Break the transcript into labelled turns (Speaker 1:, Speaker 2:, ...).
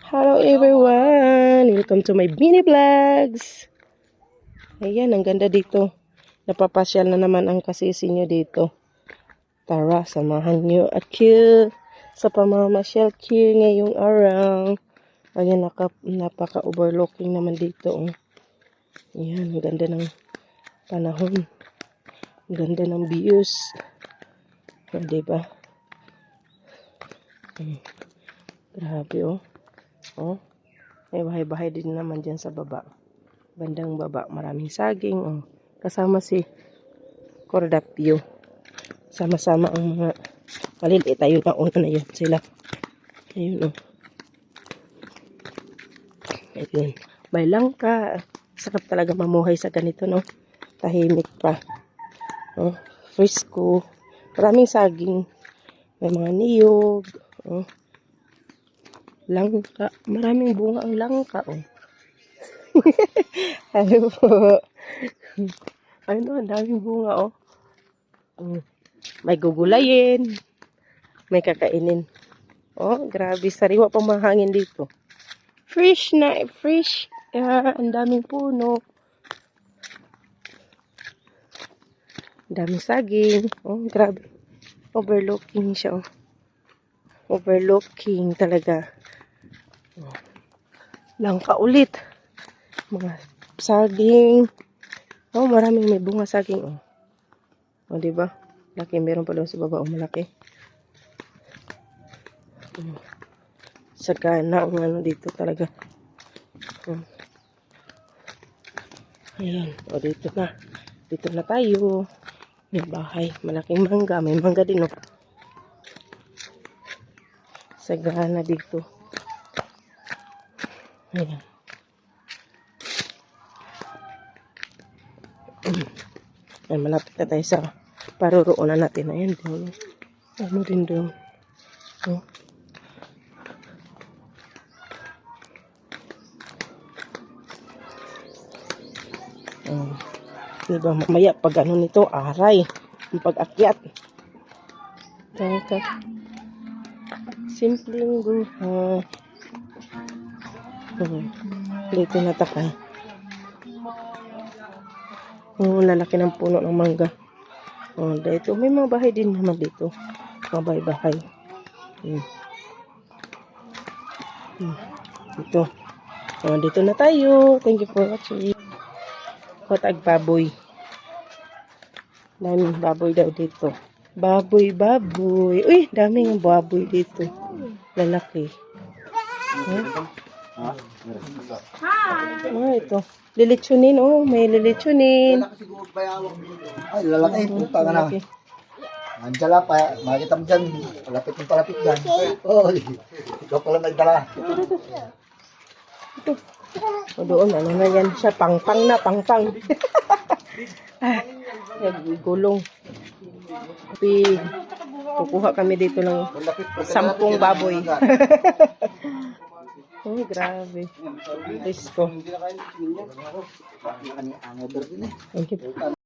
Speaker 1: Hello everyone! Welcome to my mini vlogs! Ayan, ang ganda dito. Napapasyal na naman ang kasisi nyo dito. Tara, samahan nyo at chill sa pamamasyal chill ngayong araw. Ayan, napaka-overlooking naman dito. Oh. Ayan, ang ganda ng panahon. Ang ganda ng views. Oh, diba? Grabe oh. Oh, may bahay-bahay din naman dyan sa baba. Bandang baba, maraming saging. Oh. Kasama si Cordapio. Sama-sama ang mga maliliit. Ayun na, una na yun sila. Ayun, oh. Ayun. May langka. Sarap talaga mamuhay sa ganito, no? Tahimik pa. Oh. Frisco. Maraming saging. May mga niyog. Oh. Langka. Maraming bunga ang langka, oh. Ano po? Ano, ang daming bunga, oh. May gugulayin. May kakainin. Oh, grabe. Sariwa pang mahangin dito. Fresh na, fresh. Ang daming puno. Ang daming saging. Oh, grabe. Overlooking siya, oh. Overlooking talaga. Oh. Langka ulit. Mga saging. Oh, maraming may bunga saging, oh. Oh, diba? Laki, meron pa daw sa baba, oh, malaki. Sagana ang ano dito talaga. Ayan, o dito na. Dito na tayo. May bahay, malaking mangga. May mangga din, oh. Sagana dito. Ayan. Ay, malapit na tayo sa paruroonan natin. Ayan, doon. Ano din doon. Oh. Diba, mamaya pag ano nito, aray. Ang pag-akyat. Teka. Simpleng buhay. Dito na takay. Lalaki ng puno ng mangga. Dito. May mga bahay din naman dito. Mga bahay-bahay. Dito. Dito na tayo. Thank you for watching. Hotag baboy. Daming baboy daw dito. Baboy, baboy. Uy, daming baboy dito. Lalaki. Ito. Lilitsunin, oh. May lilitsunin.
Speaker 2: Ay, lalaki. Punta ka na. Andiyan pa. Makikita mo dyan. Palapit ng palapit dyan. Oh, ikaw pala nagdala.
Speaker 1: Ito. O doon, ano na yan siya. Pangpang na, pangpang. Gulong. Kukuha kami dito ng 10 baboy. Oh, grabe. Risko.